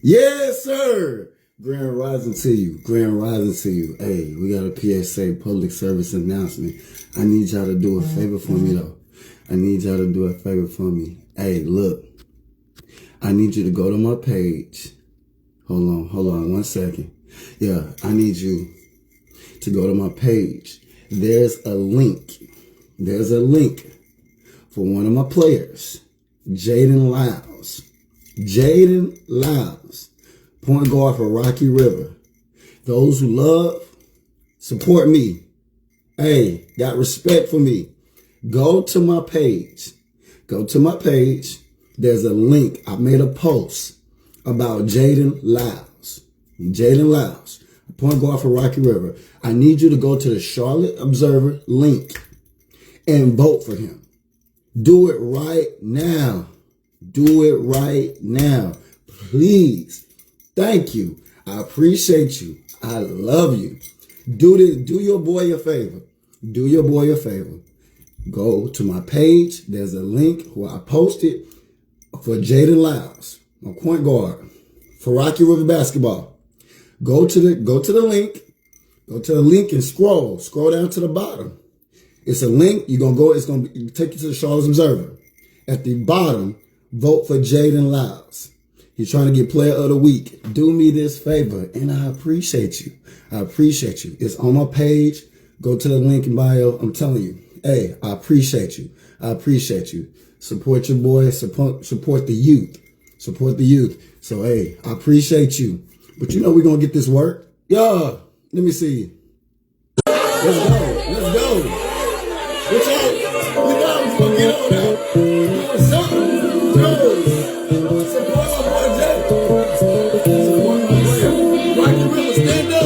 Yes, sir. Grand rising to you. Grand rising to you. Hey, we got a PSA, public service announcement. I need y'all to do a favor for me, though. I need y'all to do a favor for me. Hey, look. I need you to go to my page. Hold on 1 second. Yeah, I need you to go to my page. There's a link. There's a link for one of my players, Jaden Lyles. Jaden Lyles, point guard for Rocky River. Those who love, support me. Hey, got respect for me. Go to my page. Go to my page. There's a link. I made a post about Jaden Lyles. Jaden Lyles, point guard for Rocky River. I need you to go to the Charlotte Observer link and vote for him. Do it right now. Do it right now. Please. Thank you. I appreciate you. I love you. Do your boy a favor. Do your boy a favor. Go to my page. There's a link where I posted for Jaden Lyles, my point guard for Rocky River basketball. Go to the link. Go to the link and scroll down to the bottom. It's a link. It's going to take you to the Charlotte Observer. At the bottom, vote for Jaden Lyles. He's trying to get player of the week. Do me this favor, and I appreciate you. I appreciate you. It's on my page. Go to the link in bio. I'm telling you, hey, I appreciate you. I appreciate you. Support your boy. Support the youth. Support the youth. So, hey, I appreciate you. But you know we're going to get this work. Yeah. Let me see. Let's go. What's up? We know we're going to get on that. What's up? Support my boy Jay. Support my boy. Rocky River, stand up.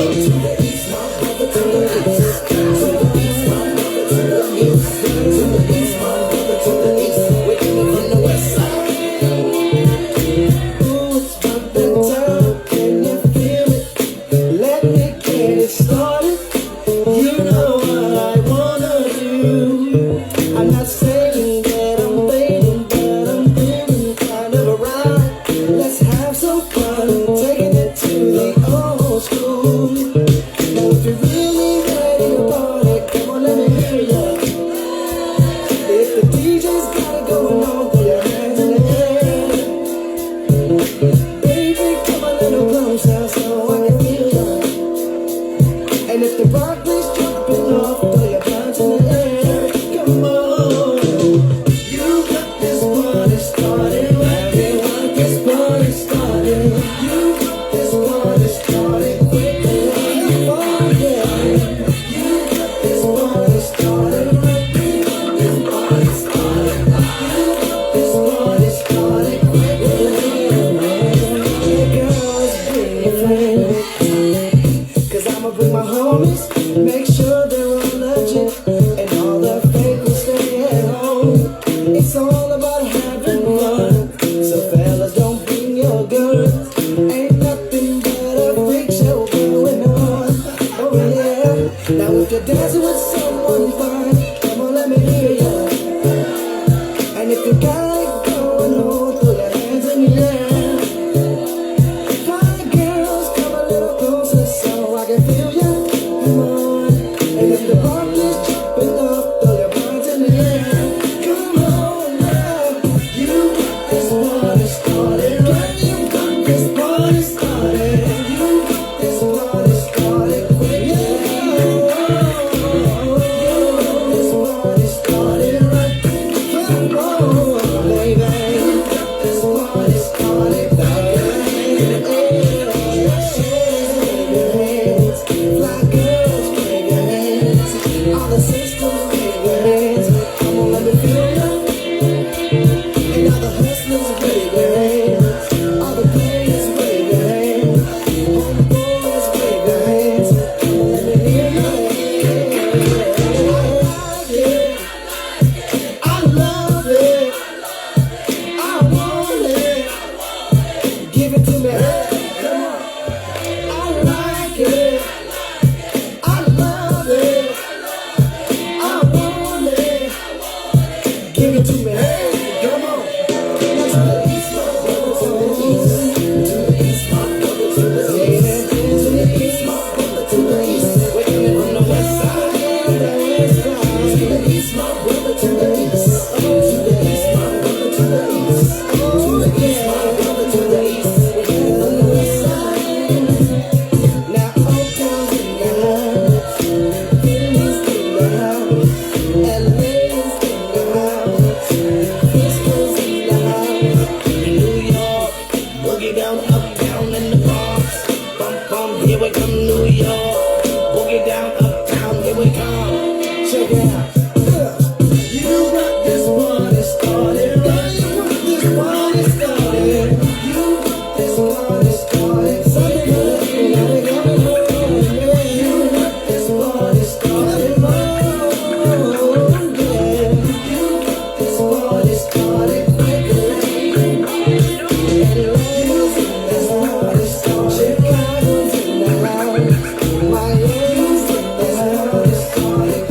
Come on. boogie down uptown in the Bronx. Bum bum, here we come New York. Boogie down uptown, here we come. Check it out. You got this party started, right? You got this party started. You got this party started. Something good, you gotta go. You got this party started, right? Yeah. You got this party started quickly. This party started. Chicago's in the house. Miami's in the house.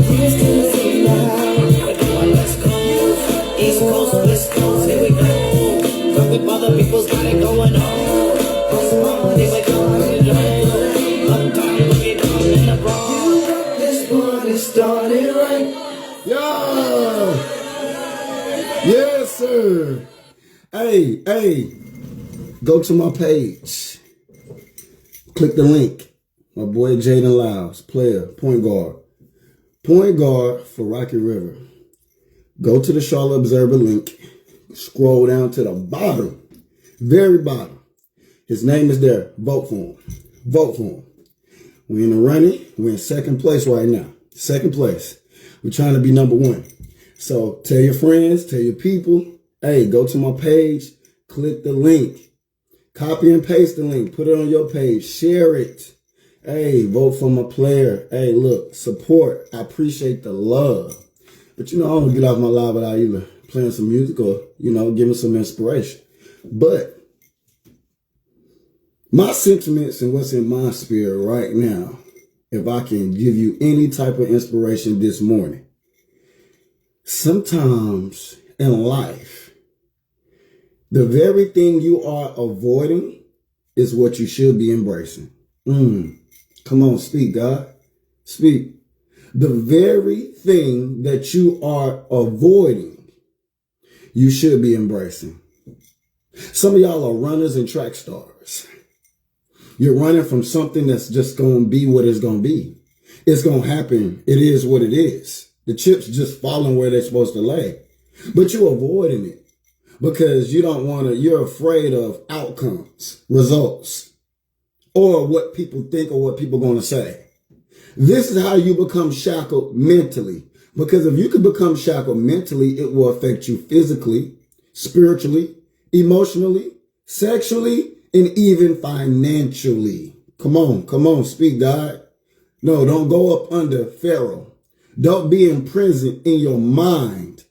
Houston's in the house. We're going West Coast, East Coast, West Coast. Here we go. Fuck with other people's got it going on. This party we're going to do. Uptown, boogie down in the Bronx. You got this party started right. Yeah. Yes, sir. Hey. Go to my page. Click the link. My boy Jaden Lyles, player, point guard. Point guard for Rocky River. Go to the Charlotte Observer link. Scroll down to the bottom. Very bottom. His name is there. Vote for him. Vote for him. We're in the running. We're in second place right now. Second place. We're trying to be number one. So tell your friends, tell your people, hey, go to my page, click the link, copy and paste the link, put it on your page, share it. Hey, vote for my player. Hey, look, support. I appreciate the love. But, I don't get off my live without either playing some music or, giving some inspiration. But my sentiments and what's in my spirit right now, if I can give you any type of inspiration this morning, sometimes in life, the very thing you are avoiding is what you should be embracing. Come on, speak, God. Speak. The very thing that you are avoiding, you should be embracing. Some of y'all are runners and track stars. You're running from something that's just going to be what it's going to be. It's going to happen. It is what it is. The chips just falling where they're supposed to lay. But you're avoiding it because you're afraid of outcomes, results, or what people think or what people are going to say. This is how you become shackled mentally. Because if you can become shackled mentally, it will affect you physically, spiritually, emotionally, sexually, and even financially. Come on, speak, God. No, don't go up under Pharaoh. Don't be imprisoned in your mind,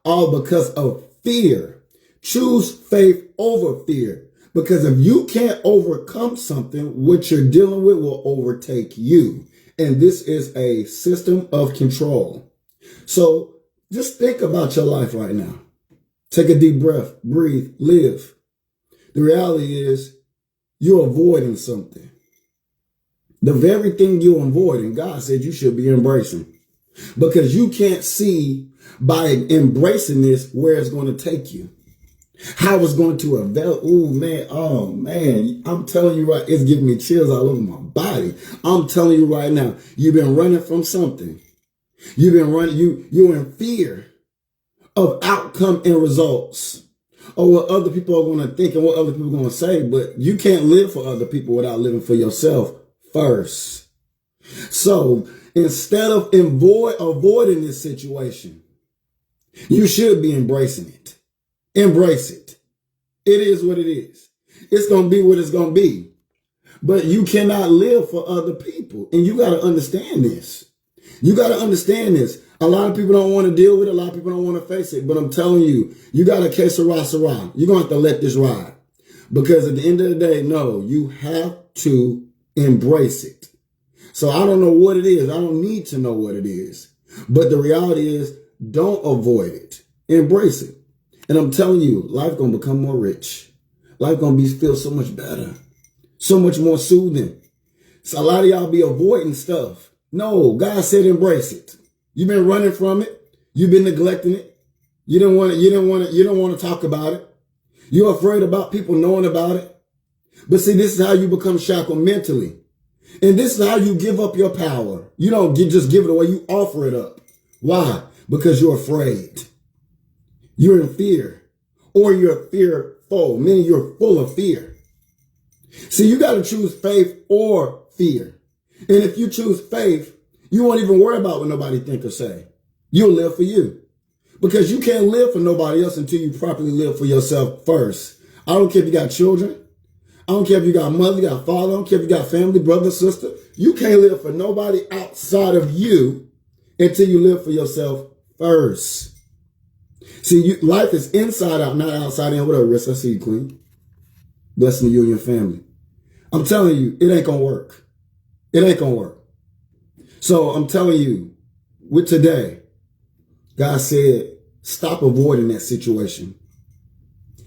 all because of fear. Choose faith over fear. Because if you can't overcome something, what you're dealing with will overtake you. And this is a system of control. So just think about your life right now. Take a deep breath, breathe, live. The reality is you're avoiding something. The very thing you're avoiding, God said you should be embracing. Because you can't see by embracing this where it's going to take you. How it's going to avail. Oh man. I'm telling you right, it's giving me chills all over my body. I'm telling you right now, you've been running from something. You've been running, you're in fear of outcome and results, or what other people are going to think and what other people are going to say. But you can't live for other people without living for yourself first. So instead of avoiding this situation, you should be embracing it. Embrace it. It is what it is. It's going to be what it's going to be. But you cannot live for other people. And you got to understand this. You got to understand this. A lot of people don't want to deal with it. A lot of people don't want to face it. But I'm telling you, you got a case of Sarah. You're going to have to let this ride. Because at the end of the day, no, you have to embrace it. So I don't know what it is. I don't need to know what it is. But the reality is, don't avoid it. Embrace it. And I'm telling you, life going to become more rich. Life going to feel so much better. So much more soothing. So a lot of y'all be avoiding stuff. No, God said embrace it. You've been running from it. You've been neglecting it. You don't want to talk about it. You're afraid about people knowing about it. But see, this is how you become shackled mentally. And this is how you give up your power. You don't just give it away. You offer it up. Why? Because you're afraid. You're in fear. Or you're fearful, meaning you're full of fear. See, you got to choose faith or fear. And if you choose faith, you won't even worry about what nobody think or say. You'll live for you. Because you can't live for nobody else until you properly live for yourself first. I don't care if you got children. I don't care if you got mother, you got father. I don't care if you got family, brother, sister. You can't live for nobody outside of you until you live for yourself first. See, life is inside out, not outside in. What up, Riss? I see you, Queen. Blessing to you and your family. I'm telling you, it ain't going to work. It ain't going to work. So I'm telling you, with today, God said, stop avoiding that situation.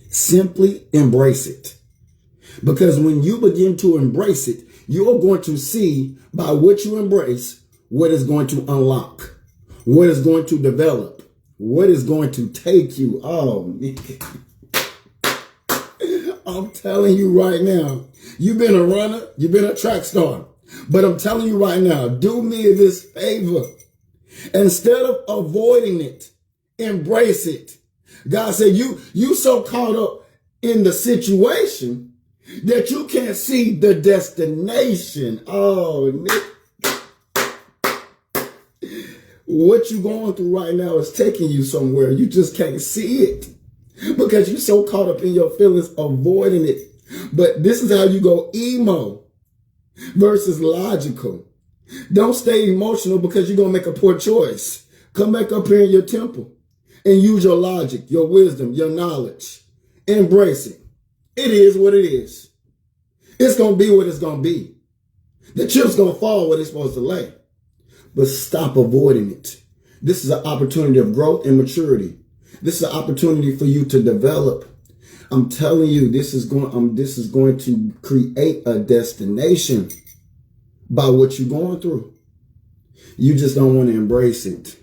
Simply embrace it. Because when you begin to embrace it, you're going to see by what you embrace, what is going to unlock, what is going to develop, what is going to take you. Oh, man. I'm telling you right now, you've been a runner, you've been a track star. But I'm telling you right now, do me this favor. Instead of avoiding it, embrace it. God said, you so caught up in the situation that you can't see the destination. Oh, Nick. What you're going through right now is taking you somewhere. You just can't see it because you're so caught up in your feelings, avoiding it. But this is how you go emo versus logical. Don't stay emotional because you're going to make a poor choice. Come back up here in your temple and use your logic, your wisdom, your knowledge. Embrace it. It is what it is. It's going to be what it's going to be. The chip's going to fall where it's supposed to lay. But stop avoiding it. This is an opportunity of growth and maturity. This is an opportunity for you to develop. I'm telling you, this is going to create a destination by what you're going through. You just don't want to embrace it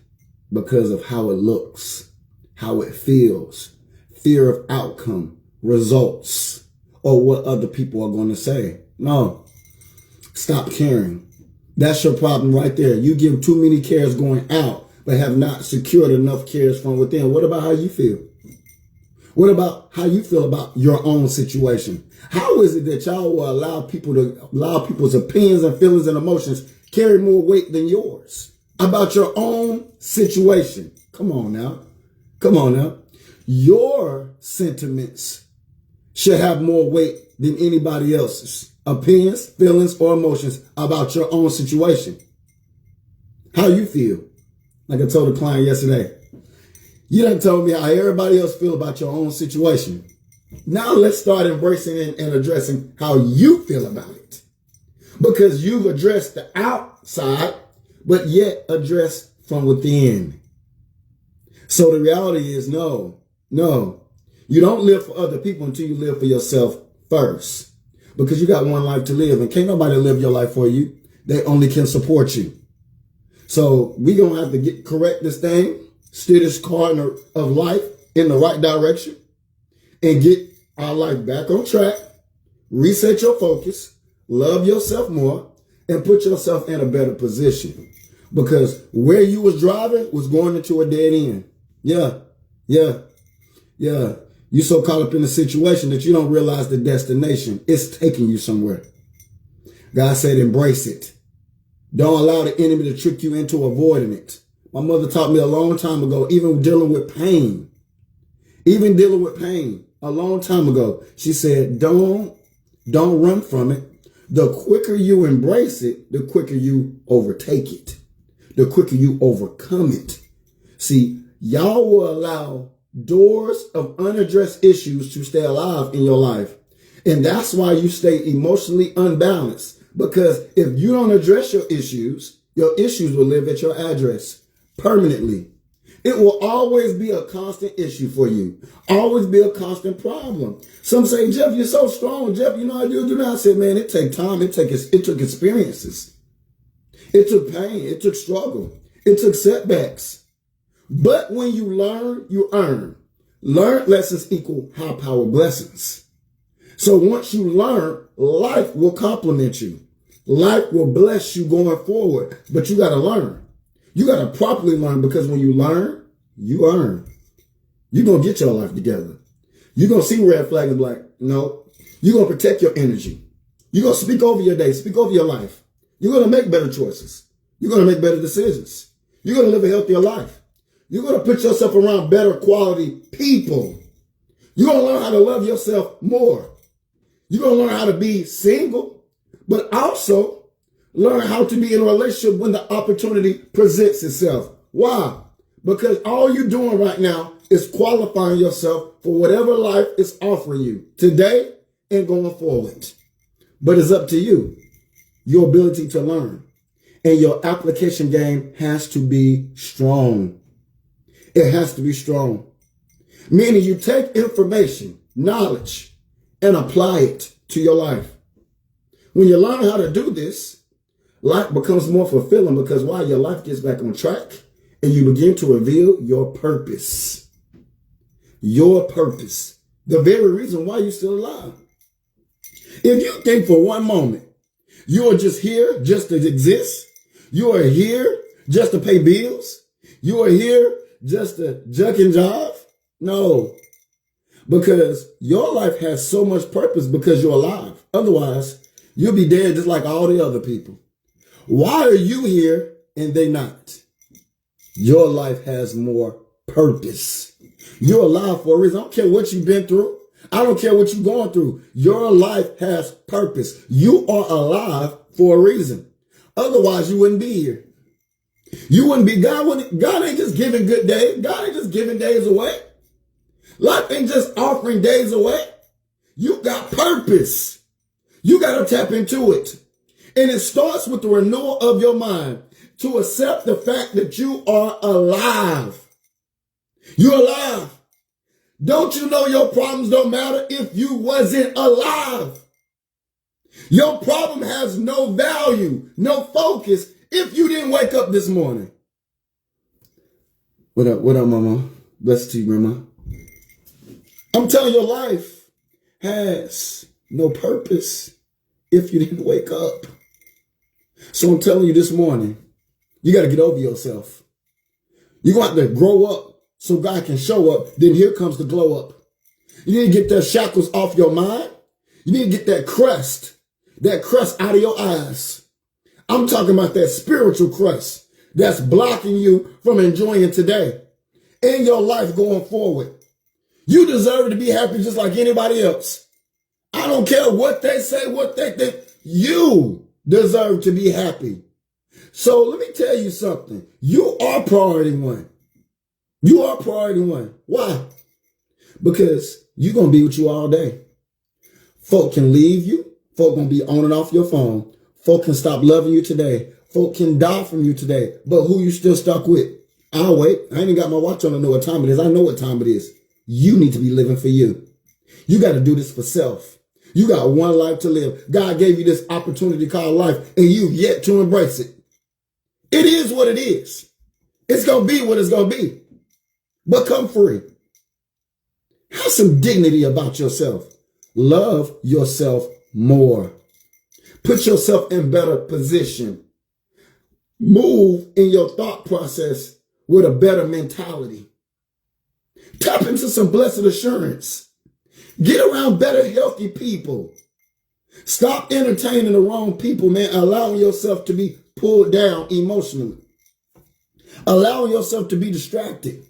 because of how it looks, how it feels, fear of outcome, results, or what other people are going to say. No, stop caring. That's your problem right there. You give too many cares going out, but have not secured enough cares from within. What about how you feel? What about how you feel about your own situation? How is it that y'all will allow people's opinions and feelings and emotions carry more weight than yours about your own situation? Come on now. Come on now. Your sentiments should have more weight than anybody else's opinions, feelings, or emotions about your own situation. How you feel? Like I told a client yesterday, you done told me how everybody else feel about your own situation. Now let's start embracing and addressing how you feel about it. Because you've addressed the outside, but yet addressed from within. So the reality is no. You don't live for other people until you live for yourself first. Because you got one life to live and can't nobody live your life for you. They only can support you. So we going to have to correct this thing, steer this car of life in the right direction and get our life back on track, reset your focus, love yourself more, and put yourself in a better position. Because where you was driving was going into a dead end. Yeah. You so caught up in the situation that you don't realize the destination. It's taking you somewhere. God said, embrace it. Don't allow the enemy to trick you into avoiding it. My mother taught me a long time ago, even dealing with pain, a long time ago, she said, don't run from it. The quicker you embrace it, the quicker you overtake it, the quicker you overcome it. See, y'all will allow doors of unaddressed issues to stay alive in your life. And that's why you stay emotionally unbalanced. Because if you don't address your issues will live at your address permanently. It will always be a constant issue for you. Always be a constant problem. Some say, Jeff, you're so strong. Jeff, you know how you do that. I said, man, it takes time. It took experiences. It took pain. It took struggle. It took setbacks. But when you learn, you earn. Learned lessons equal high power blessings. So once you learn, life will compliment you. Life will bless you going forward. But you got to learn. You got to properly learn, because when you learn, you earn. You're going to get your life together. You're going to see red flags and be like, no. You're going to protect your energy. You're going to speak over your day, speak over your life. You're going to make better choices. You're going to make better decisions. You're going to live a healthier life. You're going to put yourself around better quality people. You're going to learn how to love yourself more. You're going to learn how to be single, but also learn how to be in a relationship when the opportunity presents itself. Why? Because all you're doing right now is qualifying yourself for whatever life is offering you today and going forward. But it's up to you, your ability to learn. And your application game has to be strong. It has to be strong. Meaning you take information, knowledge, and apply it to your life. When you learn how to do this, life becomes more fulfilling because while your life gets back on track and you begin to reveal your purpose. Your purpose. The very reason why you're still alive. If you think for one moment you are just here just to exist, you are here just to pay bills, you are here just to juck and jive, no. Because your life has so much purpose because you're alive. Otherwise, you'll be dead just like all the other people. Why are you here and they not? Your life has more purpose. You're alive for a reason. I don't care what you've been through. I don't care what you're going through. Your life has purpose. You are alive for a reason. Otherwise, you wouldn't be here. You wouldn't be, God ain't just giving good days. God ain't just giving days away. Life ain't just offering days away. You got purpose. You got to tap into it. And it starts with the renewal of your mind to accept the fact that you are alive. You're alive. Don't you know your problems don't matter if you wasn't alive? Your problem has no value, no focus if you didn't wake up this morning. What up, mama? Blessed to you, grandma. I'm telling you, your life has no purpose if you didn't wake up. So I'm telling you this morning, you got to get over yourself. You're going to have to grow up so God can show up. Then here comes the glow up. You need to get the shackles off your mind. You need to get that crust out of your eyes. I'm talking about that spiritual crust that's blocking you from enjoying today and your life going forward. You deserve to be happy just like anybody else. I don't care what they say, what they think. You deserve to be happy. So let me tell you something. You are priority one. You are priority one. Why? Because you're going to be with you all day. Folk can leave you. Folk going to be on and off your phone. Folk can stop loving you today. Folk can die from you today. But who you still stuck with? I'll wait. I ain't even got my watch on to know what time it is. I know what time it is. You need to be living for you. You got to do this for self. You got one life to live. God gave you this opportunity called life, and you've yet to embrace it. It is what it is. It's going to be what it's going to be. Become free. Have some dignity about yourself. Love yourself more. Put yourself in better position. Move in your thought process with a better mentality. Tap into some blessed assurance. Get around better, healthy people. Stop entertaining the wrong people, man. Allowing yourself to be pulled down emotionally. Allowing yourself to be distracted.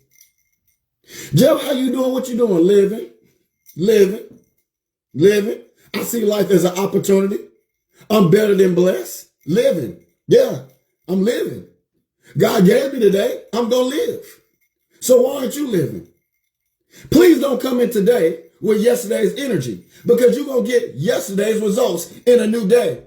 Jeff, how you doing? What you doing? Living. I see life as an opportunity. I'm better than blessed. Living. Yeah, I'm living. God gave me today. I'm going to live. So why aren't you living? Please don't come in today with yesterday's energy because you're going to get yesterday's results in a new day.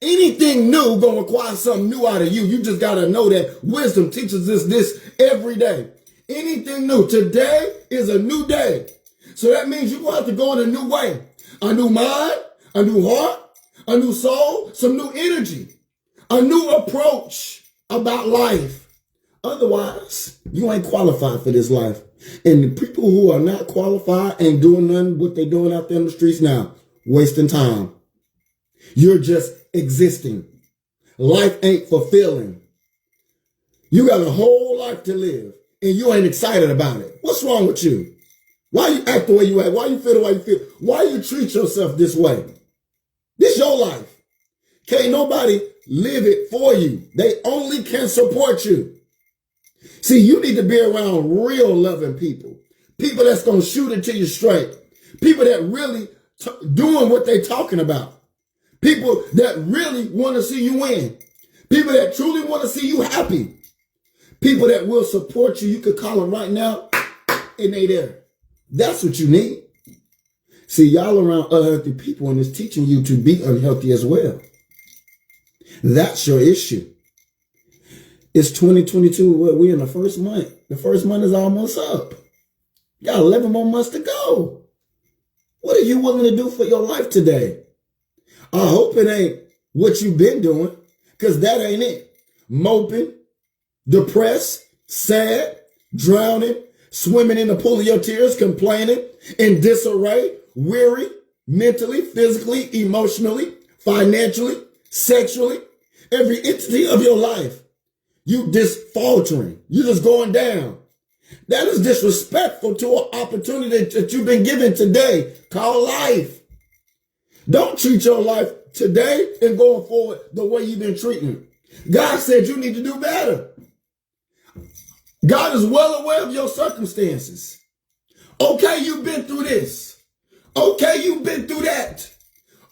Anything new going to require something new out of you. You just got to know that wisdom teaches us this every day. Anything new. Today is a new day. So that means you're going to have to go in a new way. A new mind, a new heart, a new soul, some new energy, a new approach about life. Otherwise, you ain't qualified for this life. And the people who are not qualified ain't doing nothing what they're doing out there in the streets now, wasting time. You're just existing. Life ain't fulfilling. You got a whole life to live, and you ain't excited about it. What's wrong with you? Why you act the way you act? Why you feel the way you feel? Why you treat yourself this way? This your life. Can't nobody live it for you. They only can support you. See, you need to be around real loving people. People that's going to shoot it to you straight. People that really doing what they talking about. People that really want to see you win. People that truly want to see you happy. People that will support you. You could call them right now and they there. That's what you need. See, y'all around unhealthy people and it's teaching you to be unhealthy as well. That's your issue. It's 2022. We're in the first month. The first month is almost up. You got 11 more months to go. What are you willing to do for your life today? I hope it ain't what you've been doing, because that ain't it. Moping, depressed, sad, drowning, swimming in the pool of your tears, complaining, in disarray, weary, mentally, physically, emotionally, financially, sexually, every entity of your life. You just faltering. You just going down. That is disrespectful to an opportunity that you've been given today called life. Don't treat your life today and going forward the way you've been treating it. God said you need to do better. God is well aware of your circumstances. Okay, you've been through this. Okay, you've been through that.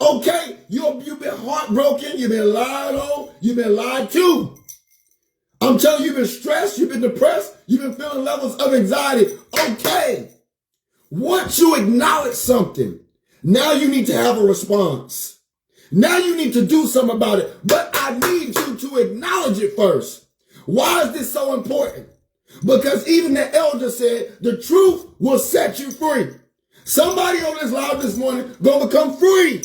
Okay, you've been heartbroken. You've been lied on. You've been lied to. I'm telling you, you've been stressed. You've been depressed. You've been feeling levels of anxiety. Okay. Once you acknowledge something, now you need to have a response. Now you need to do something about it. But I need you to acknowledge it first. Why is this so important? Because even the elder said the truth will set you free. Somebody on this live this morning gonna become free.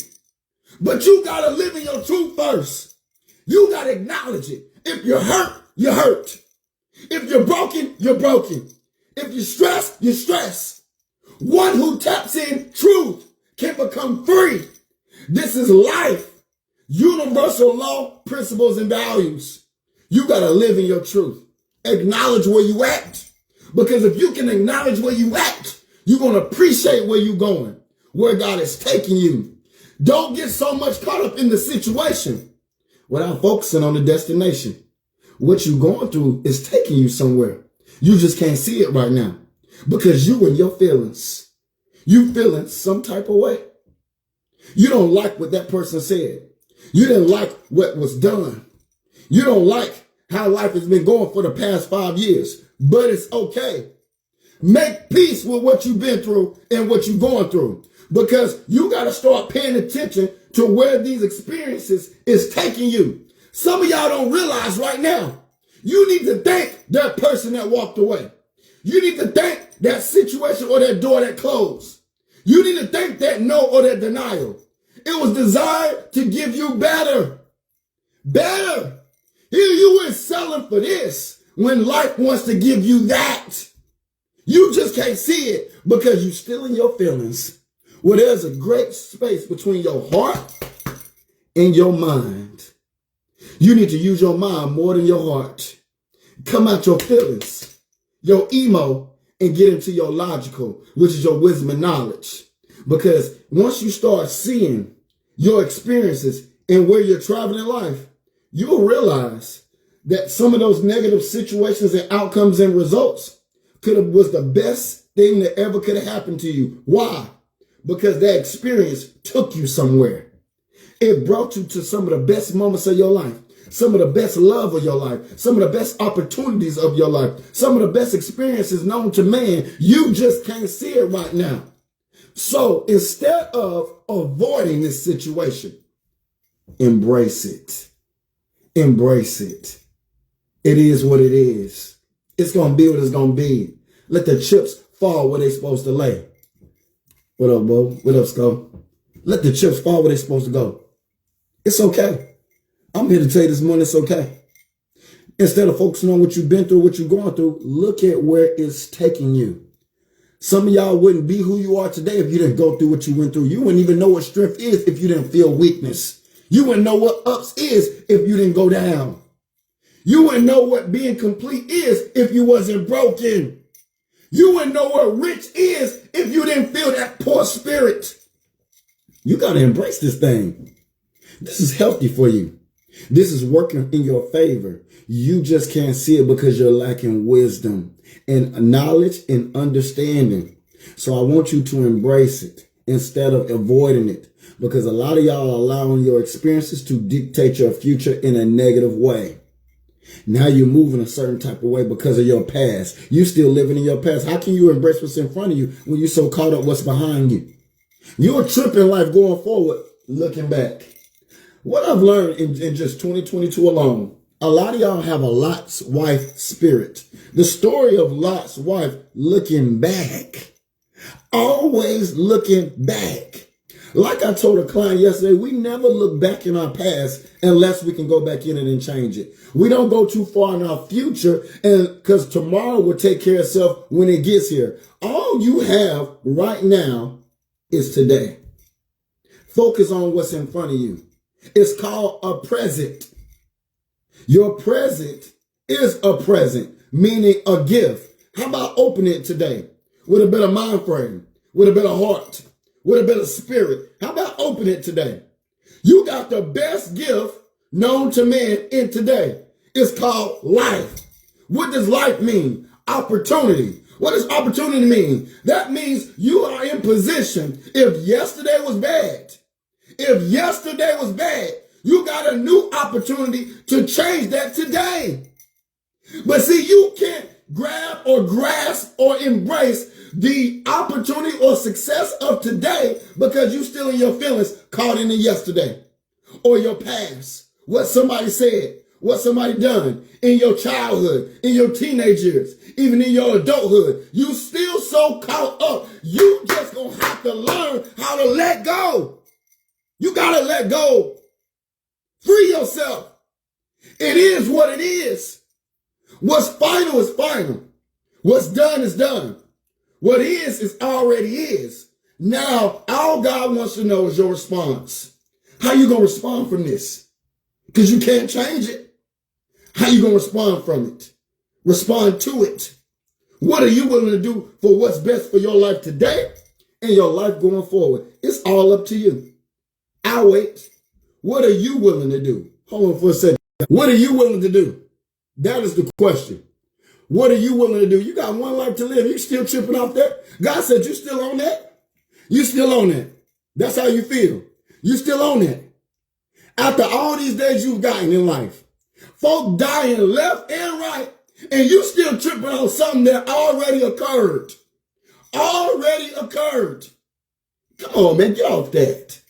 But you gotta live in your truth first. You gotta acknowledge it. If you're hurt, you're hurt. If you're broken, you're broken. If you're stressed, you're stressed. One who taps in truth can become free. This is life. Universal law, principles, and values. You got to live in your truth. Acknowledge where you at. Because if you can acknowledge where you at, you're going to appreciate where you're going, where God is taking you. Don't get so much caught up in the situation without focusing on the destination. What you're going through is taking you somewhere. You just can't see it right now because you and your feelings. You feeling some type of way. You don't like what that person said. You didn't like what was done. You don't like how life has been going for the past 5 years, but it's okay. Make peace with what you've been through and what you're going through, because you got to start paying attention to where these experiences is taking you. Some of y'all don't realize right now, you need to thank that person that walked away. You need to thank that situation or that door that closed. You need to thank that no or that denial. It was designed to give you better. Better. Here you were selling for this when life wants to give you that. You just can't see it because you're still in your feelings. Well, there's a great space between your heart and your mind. You need to use your mind more than your heart. Come out your feelings, your emo, and get into your logical, which is your wisdom and knowledge. Because once you start seeing your experiences and where you're traveling in life, you'll realize that some of those negative situations and outcomes and results was the best thing that ever could have happened to you. Why? Because that experience took you somewhere. It brought you to some of the best moments of your life, some of the best love of your life, some of the best opportunities of your life, some of the best experiences known to man. You just can't see it right now. So instead of avoiding this situation, embrace it. Embrace it. It is what it is. It's going to be what it's going to be. Let the chips fall where they're supposed to lay. What up, Bo? What up, Sco? Let the chips fall where they're supposed to go. It's okay. I'm here to tell you this morning it's okay. Instead of focusing on what you've been through, what you're going through, look at where it's taking you. Some of y'all wouldn't be who you are today if you didn't go through what you went through. You wouldn't even know what strength is if you didn't feel weakness. You wouldn't know what ups is if you didn't go down. You wouldn't know what being complete is if you wasn't broken. You wouldn't know what rich is if you didn't feel that poor spirit. You got to embrace this thing. This is healthy for you. This is working in your favor. You just can't see it because you're lacking wisdom and knowledge and understanding. So I want you to embrace it instead of avoiding it, because a lot of y'all are allowing your experiences to dictate your future in a negative way. Now you're moving a certain type of way because of your past. You still living in your past. How can you embrace what's in front of you when you're so caught up what's behind you? You're tripping life going forward, looking back. What I've learned in just 2022 alone, a lot of y'all have a Lot's wife spirit. The story of Lot's wife looking back. Always looking back. Like I told a client yesterday, we never look back in our past unless we can go back in it and change it. We don't go too far in our future, and because tomorrow will take care of itself when it gets here. All you have right now is today. Focus on what's in front of you. It's called a present. Your present is a present, meaning a gift. How about opening it today with a better mind frame, with a better heart, with a better spirit? How about opening it today? You got the best gift known to man in today. It's called life. What does life mean? Opportunity. What does opportunity mean? That means you are in position. If yesterday was bad, you got a new opportunity to change that today. But see, you can't grab or grasp or embrace the opportunity or success of today because you still in your feelings caught in the yesterday or your past. What somebody said, what somebody done in your childhood, in your teenage years, even in your adulthood. You still so caught up. You just gonna have to learn how to let go. You gotta let go. Free yourself. It is what it is. What's final is final. What's done is done. What is already is. Now, all God wants to know is your response. How you going to respond from this? Because you can't change it. How you going to respond from it? Respond to it. What are you willing to do for what's best for your life today and your life going forward? It's all up to you. I'll wait. What are you willing to do? Hold on for a second. What are you willing to do? That is the question. What are you willing to do? You got one life to live. You still tripping off that? God said you still on that? You still on that. That's how you feel. You still on that. After all these days you've gotten in life, folk dying left and right, and you still tripping on something that already occurred. Already occurred. Come on, man, get off that.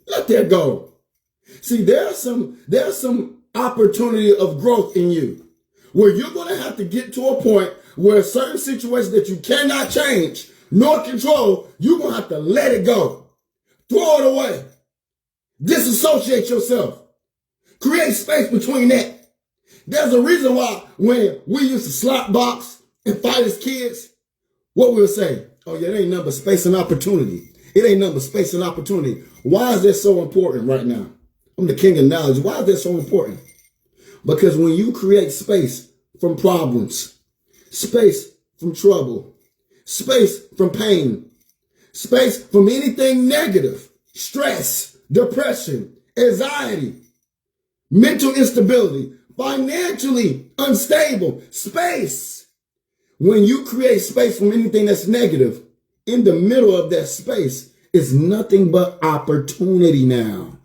Let that go. See, there's some opportunity of growth in you, where you're going to have to get to a point where certain situations that you cannot change nor control, you're going to have to let it go. Throw it away. Disassociate yourself. Create space between that. There's a reason why when we used to slap box and fight as kids, what we would say, oh yeah, it ain't nothing but space and opportunity. It ain't nothing but space and opportunity. Why is that so important right now? I'm the king of knowledge. Why is that so important? Because when you create space from problems, space from trouble, space from pain, space from anything negative, stress, depression, anxiety, mental instability, financially unstable, space. When you create space from anything that's negative, in the middle of that space is nothing but opportunity now.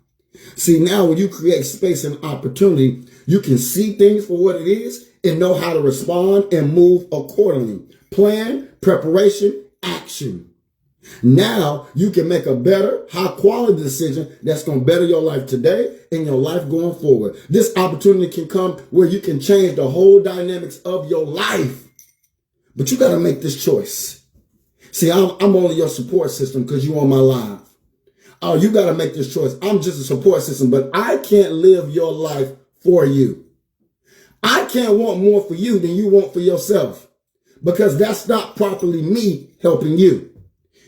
See, now when you create space and opportunity, you can see things for what it is and know how to respond and move accordingly. Plan, preparation, action. Now you can make a better, high quality decision that's going to better your life today and your life going forward. This opportunity can come where you can change the whole dynamics of your life. But you got to make this choice. See, I'm only your support system because you on my live. Oh, you got to make this choice. I'm just a support system, but I can't live your life for you. I can't want more for you than you want for yourself, because that's not properly me helping you.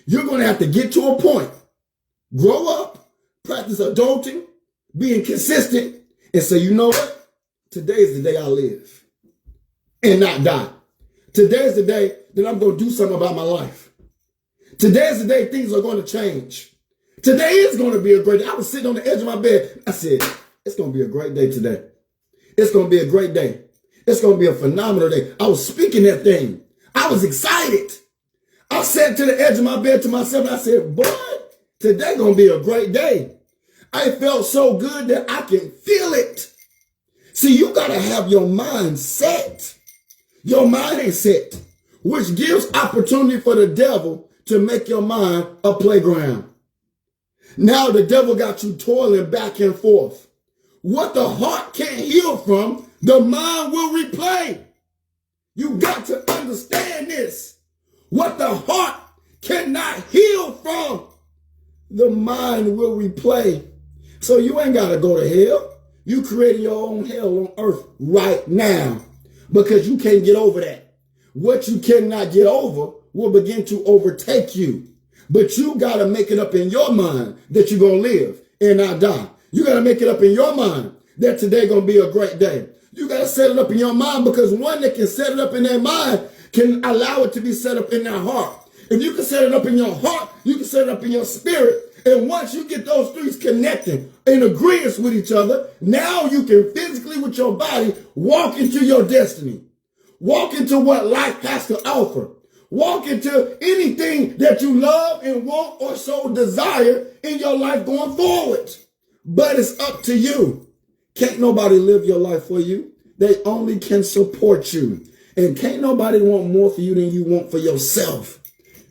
You're going to have to get to a point, grow up, practice adulting, being consistent, and say, you know what? Today's the day I live and not die. Today's the day that I'm going to do something about my life. Today's the day things are going to change. Today is going to be a great day. I was sitting on the edge of my bed. I said, it's going to be a great day today. It's going to be a great day. It's going to be a phenomenal day. I was speaking that thing. I was excited. I sat to the edge of my bed to myself and I said, boy, today going to be a great day. I felt so good that I can feel it. See, you got to have your mind set. Your mind ain't set, which gives opportunity for the devil to make your mind a playground. Now the devil got you toiling back and forth. What the heart can't heal from, the mind will replay. You got to understand this. What the heart cannot heal from, the mind will replay. So you ain't got to go to hell. You creating your own hell on earth right now because you can't get over that. What you cannot get over will begin to overtake you. But you got to make it up in your mind that you're going to live and not die. You got to make it up in your mind that today going to be a great day. You got to set it up in your mind because one that can set it up in their mind can allow it to be set up in their heart. If you can set it up in your heart, you can set it up in your spirit. And once you get those three connecting in agreement with each other, now you can physically with your body walk into your destiny. Walk into what life has to offer. Walk into anything that you love and want or so desire in your life going forward. But it's up to you. Can't nobody live your life for you. They only can support you. And can't nobody want more for you than you want for yourself.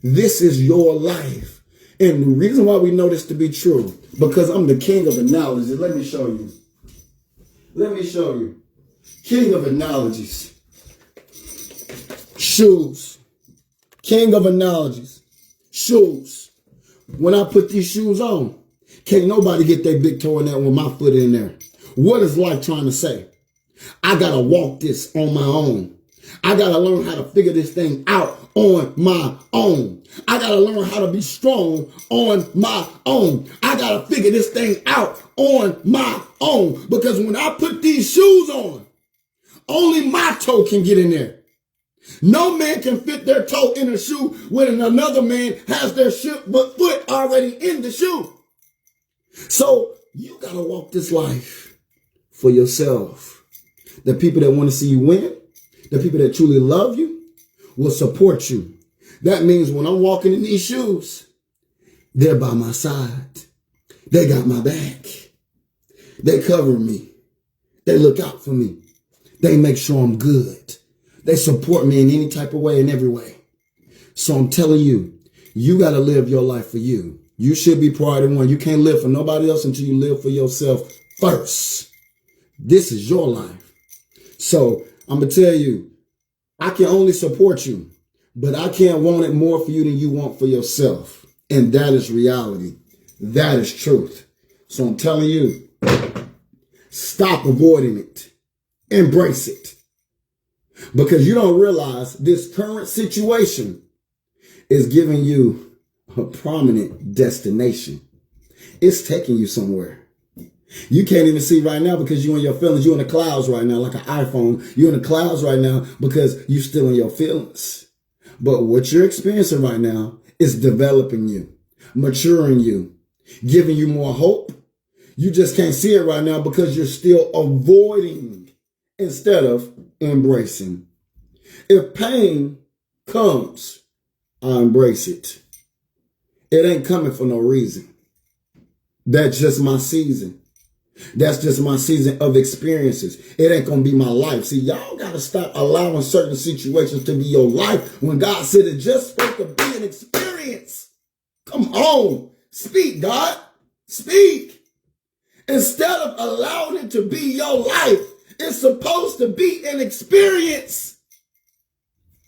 This is your life. And the reason why we know this to be true, because I'm the king of analogies. Let me show you. Let me show you. King of analogies. Shoes. King of analogies. Shoes. When I put these shoes on, can't nobody get their big toe in there with my foot in there. What is life trying to say? I got to walk this on my own. I got to learn how to figure this thing out on my own. I got to learn how to be strong on my own. I got to figure this thing out on my own. Because when I put these shoes on, only my toe can get in there. No man can fit their toe in a shoe when another man has their foot already in the shoe. So you got to walk this life for yourself. The people that want to see you win, the people that truly love you, will support you. That means when I'm walking in these shoes, they're by my side. They got my back. They cover me. They look out for me. They make sure I'm good. They support me in any type of way, in every way. So I'm telling you, you got to live your life for you. You should be priority one. You can't live for nobody else until you live for yourself first. This is your life. So I'm going to tell you, I can only support you, but I can't want it more for you than you want for yourself. And that is reality. That is truth. So I'm telling you, stop avoiding it. Embrace it. Because you don't realize this current situation is giving you a prominent destination. It's taking you somewhere. You can't even see right now because you're in your feelings. You're in the clouds right now, like an iPhone. You're in the clouds right now because you're still in your feelings. But what you're experiencing right now is developing you, maturing you, giving you more hope. You just can't see it right now because you're still avoiding instead of embracing. If pain comes, I embrace it. It ain't coming for no reason. That's just my season. That's just my season of experiences. It ain't going to be my life. See, y'all got to stop allowing certain situations to be your life when God said it's just supposed to be an experience. Come on. Speak, God. Speak. Instead of allowing it to be your life, it's supposed to be an experience.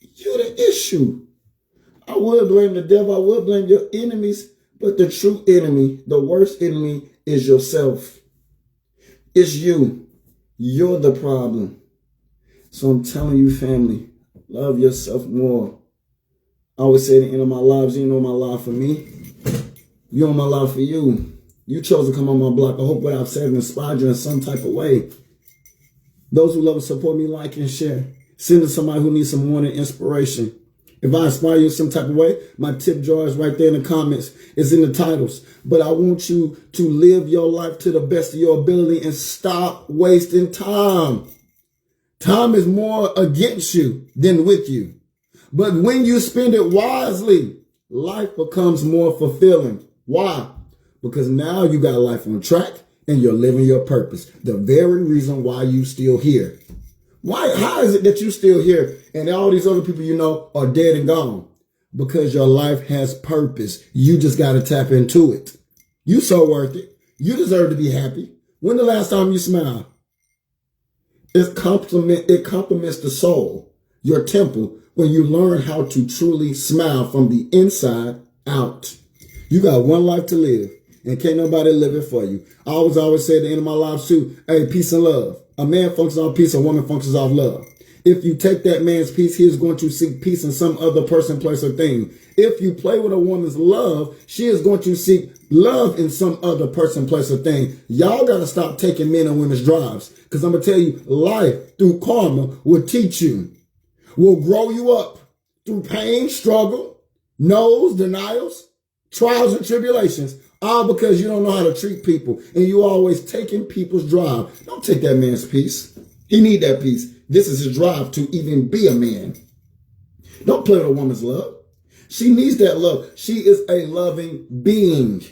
You're the issue. I would blame the devil. I would blame your enemies. But the true enemy, the worst enemy, is yourself. It's you. You're the problem. So I'm telling you, family, love yourself more. I always say at the end of my lives, you know my life for me. You know my life for you. You chose to come on my block. I hope what I've said inspired you in some type of way. Those who love and support me, like and share. Send to somebody who needs some morning inspiration. If I inspire you in some type of way, my tip jar is right there in the comments. It's in the titles. But I want you to live your life to the best of your ability and stop wasting time. Time is more against you than with you. But when you spend it wisely, life becomes more fulfilling. Why? Because now you got life on track and you're living your purpose. The very reason why you still here. Why? How is it that you still here and all these other people you know are dead and gone? Because your life has purpose. You just got to tap into it. You so worth it. You deserve to be happy. When the last time you smiled? It complements the soul, your temple, when you learn how to truly smile from the inside out. You got one life to live, and can't nobody live it for you. I always say at the end of my life too, hey, peace and love. A man functions off peace, a woman functions off love. If you take that man's peace, he is going to seek peace in some other person, place, or thing. If you play with a woman's love, she is going to seek love in some other person, place, or thing. Y'all got to stop taking men and women's drives. Because I'm going to tell you, life through karma will teach you, will grow you up through pain, struggle, no's, denials, trials, and tribulations. All because you don't know how to treat people. And you always taking people's drive. Don't take that man's peace. He need that peace. This is his drive to even be a man. Don't play with a woman's love. She needs that love. She is a loving being.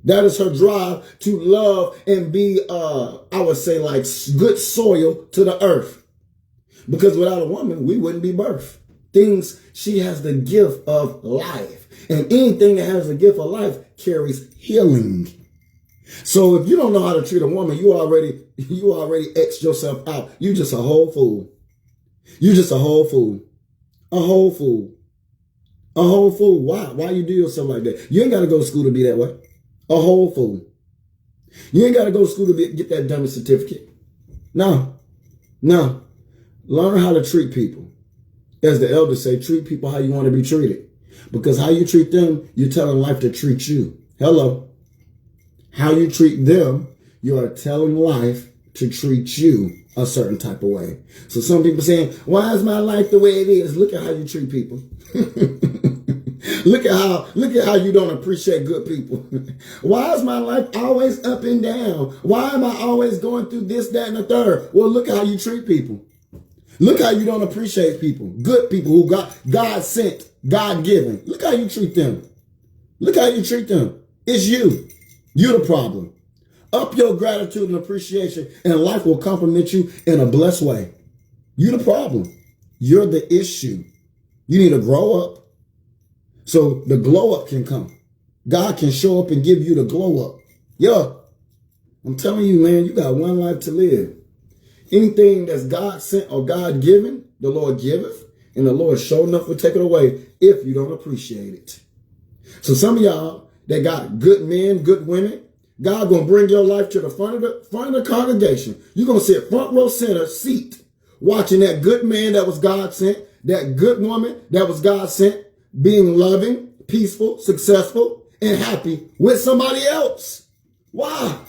That is her drive to love and be, I would say, like good soil to the earth. Because without a woman, we wouldn't be birthed. She has the gift of life. And anything that has the gift of life carries healing. So if you don't know how to treat a woman, you already X yourself out. You just a whole fool. You just a whole fool. A whole fool. A whole fool. Why? Why you do yourself like that? You ain't got to go to school to be that way. A whole fool. You ain't got to go to school to get that dummy certificate. No. No. Learn how to treat people. As the elders say, treat people how you want to be treated. Because how you treat them, you're telling life to treat you. Hello. How you treat them, you are telling life to treat you a certain type of way. So some people saying, why is my life the way it is? Look at how you treat people. Look at how you don't appreciate good people. Why is my life always up and down? Why am I always going through this, that, and the third? Well, look at how you treat people. Look how you don't appreciate people. Good people who God sent, God given. Look how you treat them. Look how you treat them. It's you. You're the problem. Up your gratitude and appreciation, and life will compliment you in a blessed way. You're the problem. You're the issue. You need to grow up so the glow up can come. God can show up and give you the glow up. Yeah. I'm telling you, man, you got one life to live. Anything that's God sent or God given, the Lord giveth, and the Lord sure enough will take it away if you don't appreciate it. So some of y'all that got good men, good women, God gonna bring your life to the front of the congregation. You're gonna sit front row center seat, watching that good man that was God sent, that good woman that was God sent, being loving, peaceful, successful, and happy with somebody else. Why?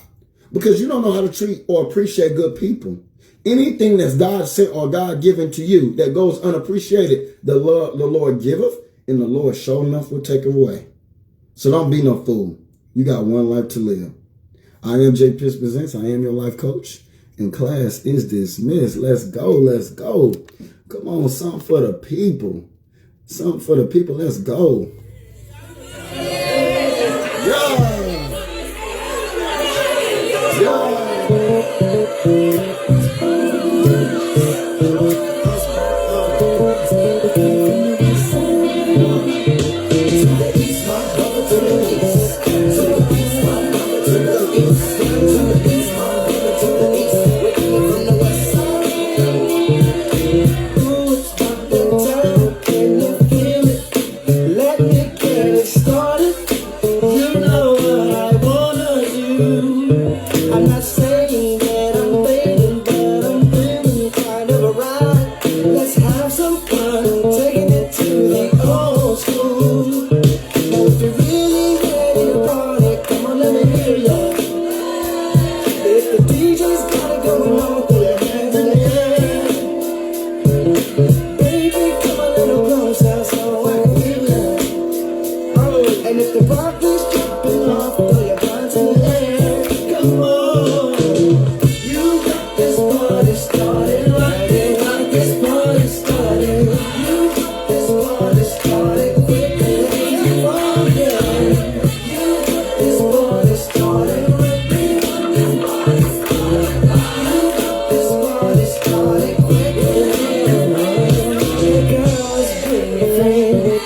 Because you don't know how to treat or appreciate good people. Anything that's God sent or God given to you that goes unappreciated, the Lord giveth, and the Lord sure enough will take it away. So don't be no fool. You got one life to live. I am J. Pitts Presents. I am your life coach. And class is dismissed. Let's go. Let's go. Come on, something for the people. Something for the people. Let's go. Baby, come on, little closer. You got this party started right. You got this party started. You got this party started quickly. Oh yeah. You got this party started right. You got this party started. You got this party started quickly. Girls, bring your friends,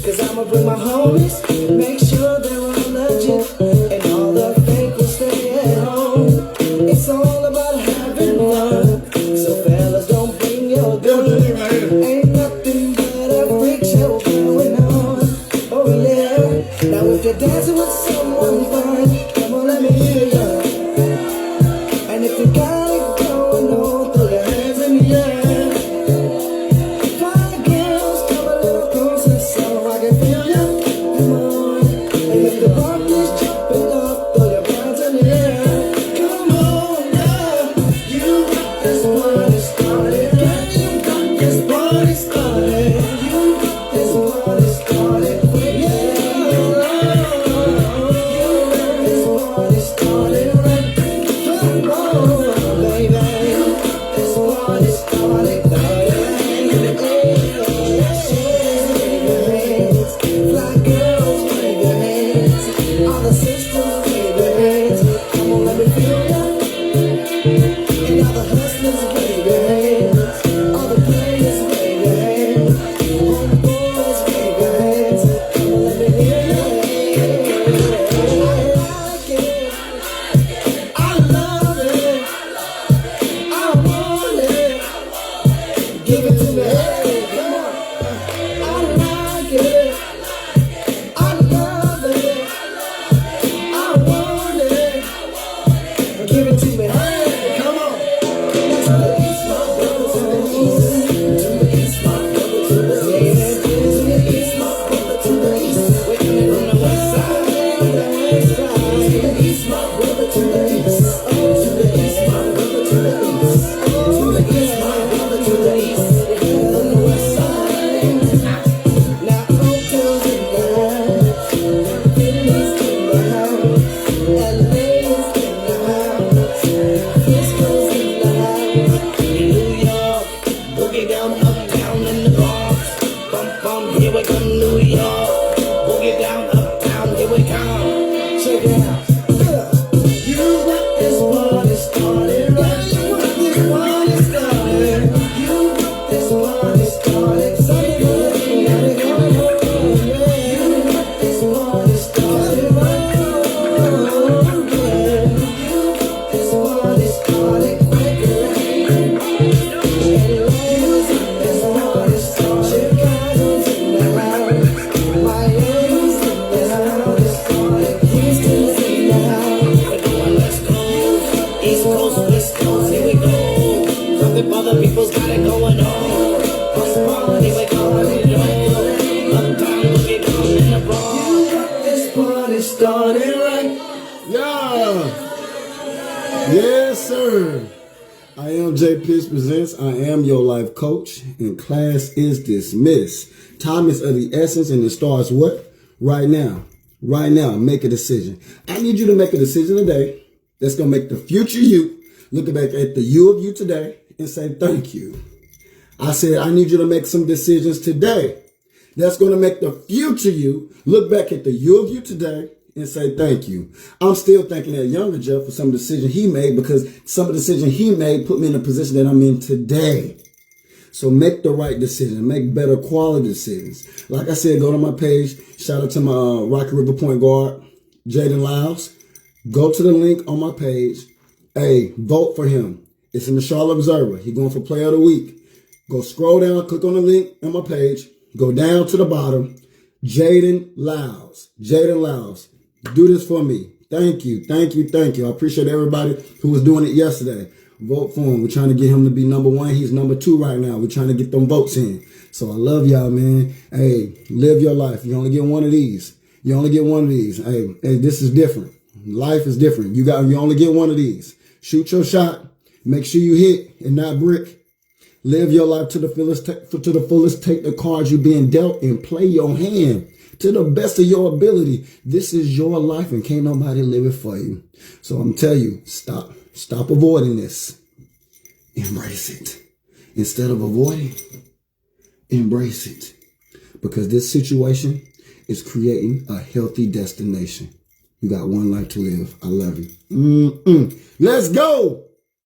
'cause I'ma bring my homies. Make sure they're all legit, and all the fake will stay at home. It's all about having fun, so fellas, don't bring your gun. Ain't nothing but a freak show going on. Oh yeah. Now if you're dancing with someone fun, come on, let me hear ya. And if you got it going on, throw your hands in the air. Fine girls, come a little closer so I can feel ya. Come on. And if the party's jumping up, throw your hands in the air. Come on, yeah. You got this party started. Yeah, you got this party started. You got this party started quick. Yeah. You got this party started right. Come on, baby. You got this party started. Fly girls, wave your hands. All the sisters, wave your hands. Come on, let me feel ya. And all the hustlers, wave your hands. All the players, wave your hands. All the boys, wave your hands. Come on, let me hear ya. I like it. I love it. I want it. Give it to me. Hey, come on. I like it. I love it. I want it. Give it to me. Hey, come on. To the east, my brother, to the east. To the east, my brother, to the east. To the east, my brother, to the east. We're coming from the west side. To the east, my brother, to the east. To the east, my brother, to the east. To the east, my brother, to the east. We're coming from the west side. Now hotels in the house, Philly's in the house, LA's in the house, Frisco's in the house, New York, boogie down uptown in the Bronx, bum bum, here we come New York, boogie down uptown, here we come. Check it out. You got this party started right. You got this party started. You got this party started. Something good, got it going on. Yeah. You got this party started right. Yeah. You got this party started quickly. And ladies, this party started. Chicago's in the house. Miami's in the house. Houston's in the house. We're going West Coast, East Coast, West Coast, here we go. Something other people's got it going on. West Palm, here we go, here we go. Uptown, boogie down in the Bronx. You got this party started right. Yeah. Yes, sir. I am J. Pitts Presents. I am your life coach, and class is dismissed. Time is of the essence, and it starts what? Right now. Right now. Make a decision. I need you to make a decision today that's going to make the future you look back at the you of you today and say thank you. I said I need you to make some decisions today that's going to make the future you look back at the you of you today and say thank you. I'm still thanking that younger Jeff for some decision he made, because some of the decision he made put me in the position that I'm in today. So make the right decision. Make better quality decisions. Like I said, go to my page. Shout out to my Rocky River point guard, Jaden Lyles. Go to the link on my page. Hey, vote for him. It's in the Charlotte Observer. He's going for Player of the Week. Go scroll down, click on the link on my page. Go down to the bottom. Jaden Lyles. Jaden Lyles. Do this for me. Thank you. Thank you. Thank you. I appreciate everybody who was doing it yesterday. Vote for him. We're trying to get him to be number one. He's number two right now. We're trying to get them votes in. So I love y'all, man. Hey, live your life. You only get one of these. You only get one of these. Hey, this is different. Life is different. You only get one of these. Shoot your shot. Make sure you hit and not brick. Live your life to the fullest. Take the cards you're being dealt and play your hand. to the best of your ability. This is your life and can't nobody live it for you. So I'm telling you, stop avoiding this. Embrace it. Instead of avoiding, embrace it. Because this situation is creating a healthy destination. You got one life to live. I love you. Let's go.